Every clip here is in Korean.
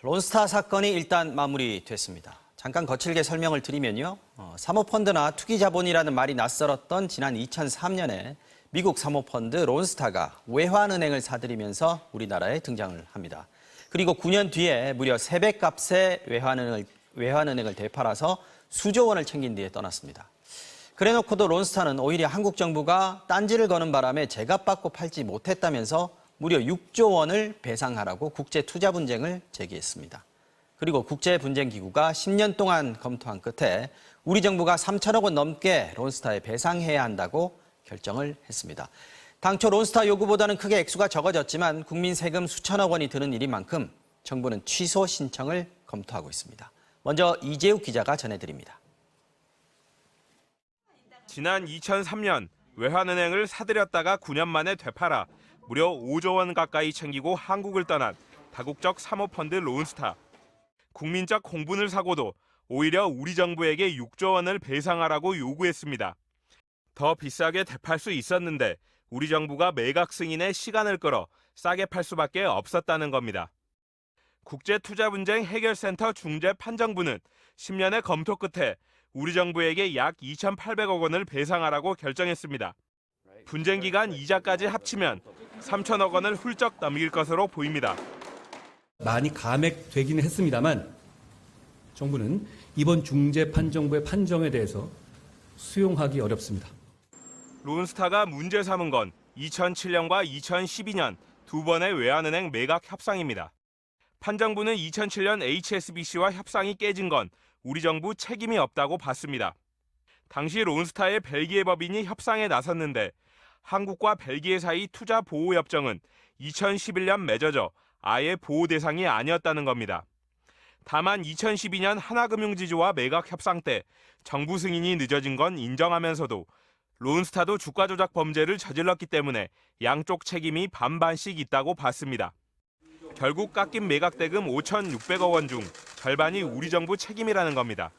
론스타 사건이 일단 마무리됐습니다. 잠깐 거칠게 설명을 드리면요. 사모펀드나 투기자본이라는 말이 낯설었던 지난 2003년에 미국 사모펀드 론스타가 외환은행을 사들이면서 우리나라에 등장을 합니다. 그리고 9년 뒤에 무려 3배 값에 외환은행을 되팔아서 수조 원을 챙긴 뒤에 떠났습니다. 그래놓고도 론스타는 오히려 한국 정부가 딴지를 거는 바람에 제값받고 팔지 못했다면서 무려 6조 원을 배상하라고 국제투자 분쟁을 제기했습니다. 그리고 국제분쟁기구가 10년 동안 검토한 끝에 우리 정부가 3천억 원 넘게 론스타에 배상해야 한다고 결정을 했습니다. 당초 론스타 요구보다는 크게 액수가 적어졌지만 국민 세금 수천억 원이 드는 일인 만큼 정부는 취소 신청을 검토하고 있습니다. 먼저 이재욱 기자가 전해드립니다. 지난 2003년 외환은행을 사들였다가 9년 만에 되팔아 무려 5조 원 가까이 챙기고 한국을 떠난 다국적 사모펀드 론스타. 국민적 공분을 사고도 오히려 우리 정부에게 6조 원을 배상하라고 요구했습니다. 더 비싸게 되팔 수 있었는데 우리 정부가 매각 승인에 시간을 끌어 싸게 팔 수밖에 없었다는 겁니다. 국제투자분쟁 해결센터 중재판정부는 10년의 검토 끝에 우리 정부에게 약 2,800억 원을 배상하라고 결정했습니다. 분쟁 기간 이자까지 합치면 3천억 원을 훌쩍 넘길 것으로 보입니다. 많이 감액되기는 했습니다만 정부는 이번 중재판정부의 판정에 대해서 수용하기 어렵습니다. 론스타가 문제 삼은 건 2007년과 2012년 두 번의 외환은행 매각 협상입니다. 판정부는 2007년 HSBC와 협상이 깨진 건 우리 정부 책임이 없다고 봤습니다. 당시 론스타의 벨기에 법인이 협상에 나섰는데 한국과 벨기에 사이 투자 보호 협정은 2011년 맺어져 아예 보호 대상이 아니었다는 겁니다. 다만 2012년 하나금융지주와 매각 협상 때 정부 승인이 늦어진 건 인정하면서도 론스타도 주가 조작 범죄를 저질렀기 때문에 양쪽 책임이 반반씩 있다고 봤습니다. 결국 깎인 매각 대금 5,600억 원 중 절반이 우리 정부 책임이라는 겁니다.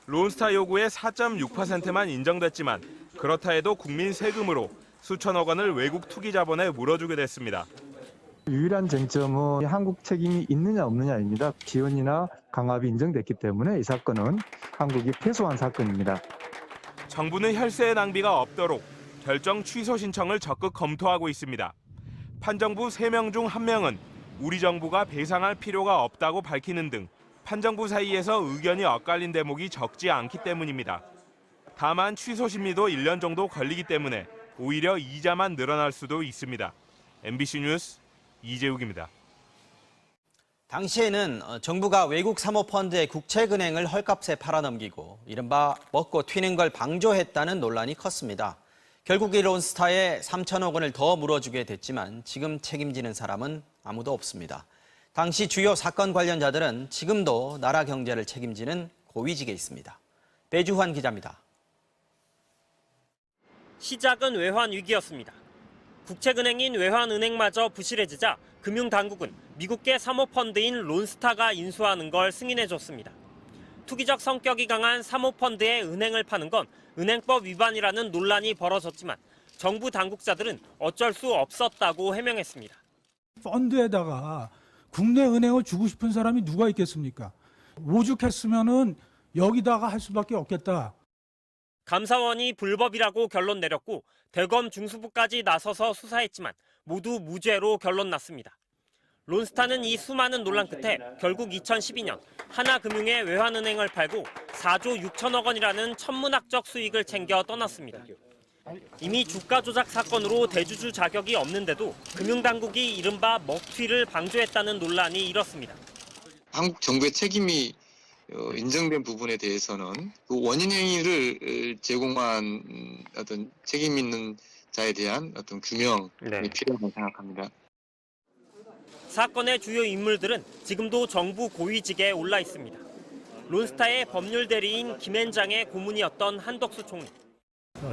론스타 요구의 4.6%만 인정됐지만 그렇다 해도 국민 세금으로 수천억 원을 외국 투기 자본에 물어주게 됐습니다. 유일한 쟁점은 한국 책임이 있느냐 없느냐입니다. 지원이나 강압이 인정됐기 때문에 이 사건은 한국이 패소한 사건입니다. 정부는 혈세의 낭비가 없도록 결정 취소 신청을 적극 검토하고 있습니다. 판정부 3명 중 1명은 우리 정부가 배상할 필요가 없다고 밝히는 등 판정부 사이에서 의견이 엇갈린 대목이 적지 않기 때문입니다. 다만 취소 심리도 1년 정도 걸리기 때문에 오히려 이자만 늘어날 수도 있습니다. MBC 뉴스 이재욱입니다. 당시에는 정부가 외국 사모펀드의 국책은행을 헐값에 팔아넘기고 이른바 먹고 튀는 걸 방조했다는 논란이 컸습니다. 결국 이 론스타에 3천억 원을 더 물어주게 됐지만 지금 책임지는 사람은 아무도 없습니다. 당시 주요 사건 관련자들은 지금도 나라 경제를 책임지는 고위직에 있습니다. 배주환 기자입니다. 시작은 외환 위기였습니다. 국책은행인 외환은행마저 부실해지자 금융당국은 미국계 사모펀드인 론스타가 인수하는 걸 승인해줬습니다. 투기적 성격이 강한 사모펀드에 은행을 파는 건 은행법 위반이라는 논란이 벌어졌지만 정부 당국자들은 어쩔 수 없었다고 해명했습니다. 펀드에다가 국내 은행을 주고 싶은 사람이 누가 있겠습니까? 오죽했으면은 여기다가 할 수밖에 없겠다. 감사원이 불법이라고 결론 내렸고 대검 중수부까지 나서서 수사했지만 모두 무죄로 결론 났습니다. 론스타는 이 수많은 논란 끝에 결국 2012년 하나금융에 외환은행을 팔고 4조 6천억 원이라는 천문학적 수익을 챙겨 떠났습니다. 이미 주가 조작 사건으로 대주주 자격이 없는데도 금융당국이 이른바 먹튀를 방조했다는 논란이 일었습니다. 한국 정부의 책임이 인정된 부분에 대해서는 그 원인 행위를 제공한 어떤 책임 있는 자에 대한 어떤 규명이 필요하다고 생각합니다. 사건의 주요 인물들은 지금도 정부 고위직에 올라 있습니다. 론스타의 법률 대리인 김앤장의 고문이었던 한덕수 총리.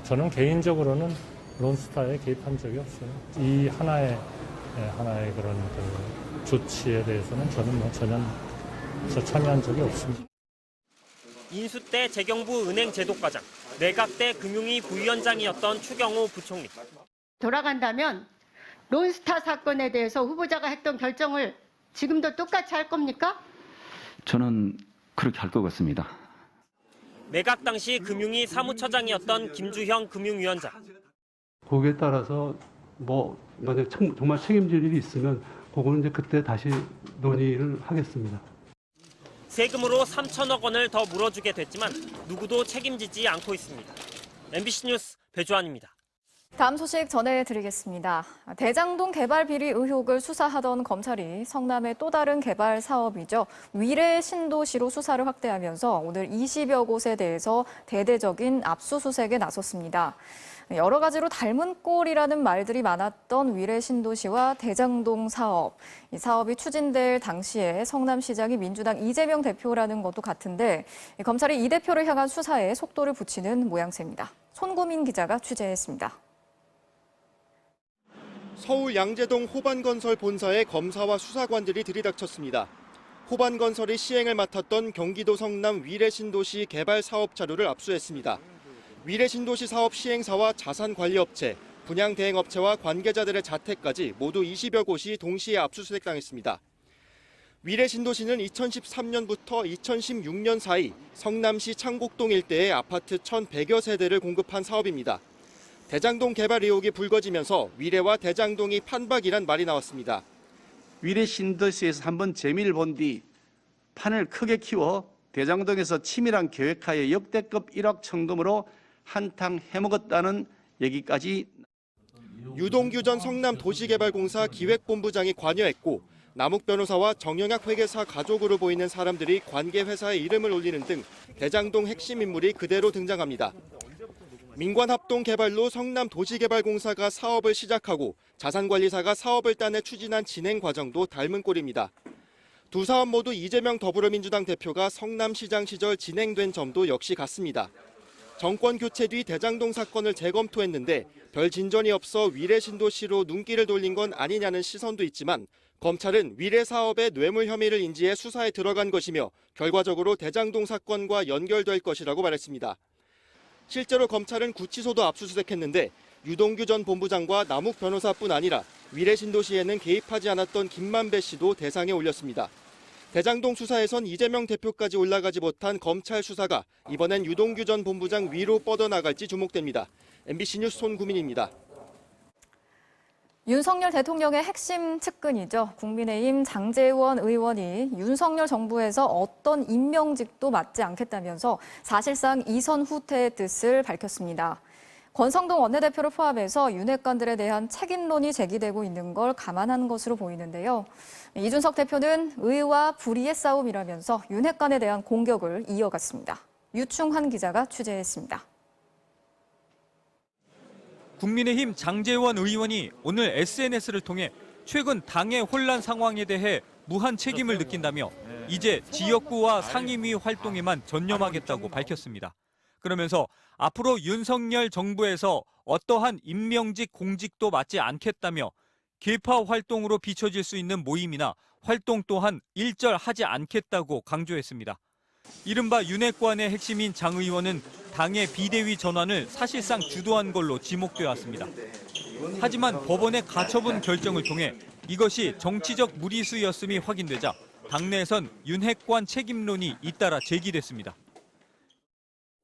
저는 개인적으로는 론스타에 개입한 적이 없어요. 이 하나의 그런 그 조치에 대해서는 저는 전혀 참여한 적이 없습니다. 인수 때 재경부 은행제도과장, 내각 때 금융위 부위원장이었던 추경호 부총리. 돌아간다면 론스타 사건에 대해서 후보자가 했던 결정을 지금도 똑같이 할 겁니까? 저는 그렇게 할 것 같습니다. 매각 당시 금융위 사무처장이었던 김주형 금융위원장. 거기에 따라서 만약 정말 책임질 일이 있으면 그거는 이제 그때 다시 논의를 하겠습니다. 세금으로 3천억 원을 더 물어주게 됐지만 누구도 책임지지 않고 있습니다. MBC 뉴스 배주환입니다. 다음 소식 전해드리겠습니다. 대장동 개발 비리 의혹을 수사하던 검찰이 성남의 또 다른 개발 사업이죠. 위례 신도시로 수사를 확대하면서 오늘 20여 곳에 대해서 대대적인 압수수색에 나섰습니다. 여러 가지로 닮은 꼴이라는 말들이 많았던 위례 신도시와 대장동 사업. 이 사업이 추진될 당시에 성남시장이 민주당 이재명 대표라는 것도 같은데 검찰이 이 대표를 향한 수사에 속도를 붙이는 모양새입니다. 손고민 기자가 취재했습니다. 서울 양재동 호반건설 본사에 검사와 수사관들이 들이닥쳤습니다. 호반건설이 시행을 맡았던 경기도 성남 위례신도시 개발 사업 자료를 압수했습니다. 위례신도시 사업 시행사와 자산관리업체, 분양대행업체와 관계자들의 자택까지 모두 20여 곳이 동시에 압수수색당했습니다. 위례신도시는 2013년부터 2016년 사이 성남시 창곡동 일대의 아파트 1,100여 세대를 공급한 사업입니다. 대장동 개발 의혹이 불거지면서 위례와 대장동이 판박이란 말이 나왔습니다. 위례 신도시에서 한번 재미를 본 뒤 판을 크게 키워 대장동에서 치밀한 계획하에 역대급 1억 청금으로 한탕 해먹었다는 얘기까지. 유동규 전 성남도시개발공사 기획본부장이 관여했고 남욱 변호사와 정영학 회계사 가족으로 보이는 사람들이 관계 회사의 이름을 올리는 등 대장동 핵심 인물이 그대로 등장합니다. 민관합동 개발로 성남도시개발공사가 사업을 시작하고 자산관리사가 사업을 따내 추진한 진행 과정도 닮은 꼴입니다. 두 사업 모두 이재명 더불어민주당 대표가 성남시장 시절 진행된 점도 역시 같습니다. 정권 교체 뒤 대장동 사건을 재검토했는데 별 진전이 없어 위례신도시로 눈길을 돌린 건 아니냐는 시선도 있지만 검찰은 위례 사업의 뇌물 혐의를 인지해 수사에 들어간 것이며 결과적으로 대장동 사건과 연결될 것이라고 말했습니다. 실제로 검찰은 구치소도 압수수색했는데 유동규 전 본부장과 남욱 변호사뿐 아니라 위례신도시에는 개입하지 않았던 김만배 씨도 대상에 올렸습니다. 대장동 수사에선 이재명 대표까지 올라가지 못한 검찰 수사가 이번엔 유동규 전 본부장 위로 뻗어나갈지 주목됩니다. MBC 뉴스 손구민입니다. 윤석열 대통령의 핵심 측근이죠. 국민의힘 장제원 의원이 윤석열 정부에서 어떤 임명직도 맡지 않겠다면서 사실상 이선 후퇴의 뜻을 밝혔습니다. 권성동 원내대표를 포함해서 윤핵관들에 대한 책임론이 제기되고 있는 걸 감안한 것으로 보이는데요. 이준석 대표는 의와 불의의 싸움이라면서 윤핵관에 대한 공격을 이어갔습니다. 유충환 기자가 취재했습니다. 국민의힘 장제원 의원이 오늘 SNS를 통해 최근 당의 혼란 상황에 대해 무한 책임을 느낀다며 이제 지역구와 상임위 활동에만 전념하겠다고 밝혔습니다. 그러면서 앞으로 윤석열 정부에서 어떠한 임명직 공직도 맡지 않겠다며 개파 활동으로 비춰질 수 있는 모임이나 활동 또한 일절하지 않겠다고 강조했습니다. 이른바 윤핵관의 핵심인 장 의원은 당의 비대위 전환을 사실상 주도한 걸로 지목되어 왔습니다. 하지만 법원의 가처분 결정을 통해 이것이 정치적 무리수였음이 확인되자 당내에선 윤핵관 책임론이 잇따라 제기됐습니다.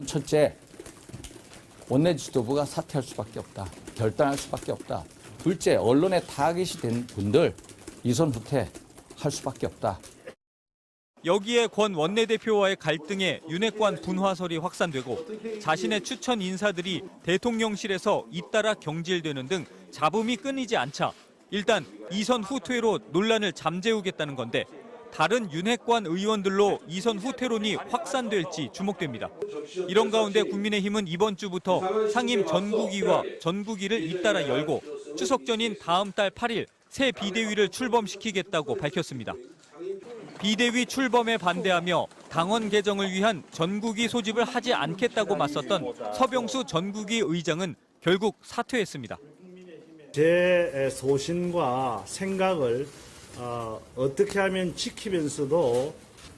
첫째, 원내 지도부가 사퇴할 수밖에 없다. 결단할 수밖에 없다. 둘째, 언론에 타깃이 된 분들 이선 후퇴할 수밖에 없다. 여기에 권 원내대표와의 갈등에 윤핵관 분화설이 확산되고 자신의 추천 인사들이 대통령실에서 잇따라 경질되는 등 잡음이 끊이지 않자 일단 이선 후퇴로 논란을 잠재우겠다는 건데 다른 윤핵관 의원들로 이선 후퇴론이 확산될지 주목됩니다. 이런 가운데 국민의힘은 이번 주부터 상임 전국위와 전국위를 잇따라 열고 추석 전인 다음 달 8일 새 비대위를 출범시키겠다고 밝혔습니다. 비대위 출범에 반대하며 당원 개정을 위한 전국위 소집을 하지 않겠다고 맞섰던 서병수 전국위 의장은 결국 사퇴했습니다. 제 소신과 생각을 어떻게 하면 지키면서도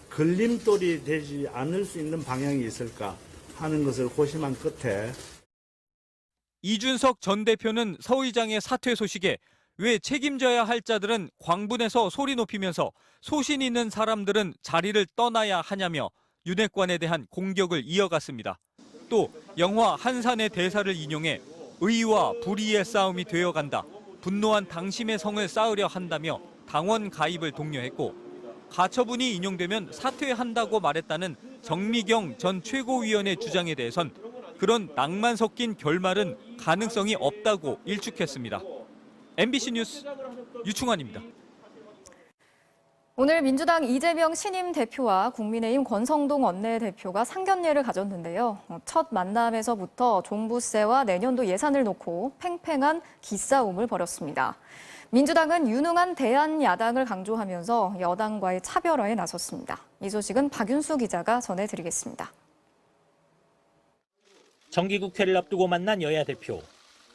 걸림돌이 되지 않을 수 있는 방향이 있을까 하는 것을 고심한 끝에 이준석 전 대표는 서 의장의 사퇴 소식에 왜 책임져야 할 자들은 광분에서 소리 높이면서 소신 있는 사람들은 자리를 떠나야 하냐며 윤핵관에 대한 공격을 이어갔습니다. 또 영화 한산의 대사를 인용해 의와 불의의 싸움이 되어간다. 분노한 당심의 성을 쌓으려 한다며 당원 가입을 독려했고 가처분이 인용되면 사퇴한다고 말했다는 정미경 전 최고위원의 주장에 대해선 그런 낭만 섞인 결말은 가능성이 없다고 일축했습니다. MBC 뉴스 유충환입니다. 오늘 민주당 이재명 신임 대표와 국민의힘 권성동 원내대표가 상견례를 가졌는데요. 첫 만남에서부터 종부세와 내년도 예산을 놓고 팽팽한 기싸움을 벌였습니다. 민주당은 유능한 대안야당을 강조하면서 여당과의 차별화에 나섰습니다. 이 소식은 박윤수 기자가 전해드리겠습니다. 정기국회를 앞두고 만난 여야 대표.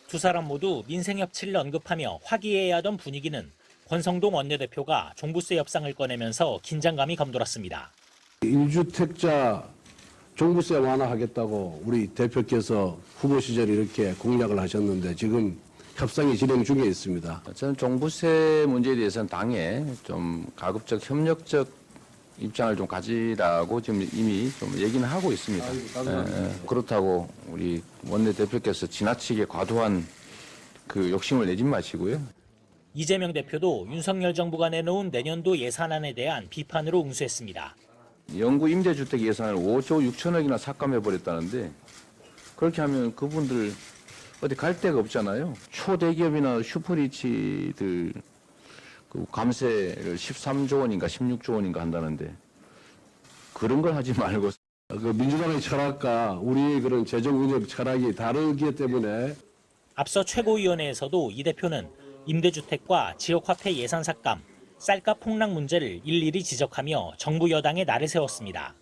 두 사람 모두 민생 협치를 언급하며 화기애애하던 분위기는 권성동 원내대표가 종부세 협상을 꺼내면서 긴장감이 감돌았습니다. 1주택자 종부세 완화하겠다고 우리 대표께서 후보 시절에 이렇게 공약을 하셨는데 지금 협상이 진행 중에 있습니다. 저는 종부세 문제에 대해서는 당에 좀 가급적 협력적 입장을 좀 가지라고 지금 이미 좀 얘기는 하고 있습니다. 그렇다고 우리 원내대표께서 지나치게 과도한 그 욕심을 내지 마시고요. 이재명 대표도 윤석열 정부가 내놓은 내년도 예산안에 대한 비판으로 응수했습니다. 영구 임대주택 예산을 5조 6천억이나 삭감해버렸다는데 그렇게 하면 그분들 어디 갈 데가 없잖아요. 초대기업이나 슈퍼리치들 그 감세를 13조 원인가 16조 원인가 한다는데 그런 걸 하지 말고 그 민주당의 철학과 우리의 그런 재정운영 철학이 다르기 때문에 앞서 최고위원회에서도 이 대표는 임대주택과 지역화폐 예산 삭감, 쌀값 폭락 문제를 일일이 지적하며 정부 여당에 날을 세웠습니다.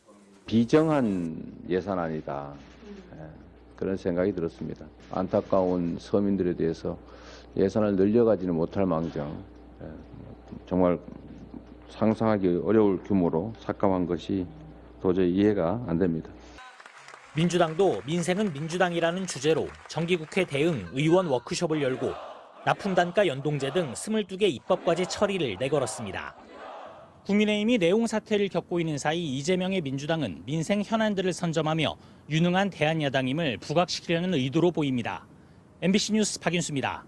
비정한 예산안이다. 그런 생각이 들었습니다. 안타까운 서민들에 대해서 예산을 늘려가지는 못할 망정 정말 상상하기 어려울 규모로 삭감한 것이 도저히 이해가 안 됩니다. 민주당도 민생은 민주당이라는 주제로 정기국회 대응 의원 워크숍을 열고 납품단가 연동제 등 22개 입법과제 처리를 내걸었습니다. 국민의힘이 내용 사태를 겪고 있는 사이 이재명의 민주당은 민생 현안들을 선점하며 유능한 대안야당임을 부각시키려는 의도로 보입니다. MBC 뉴스 박윤수입니다.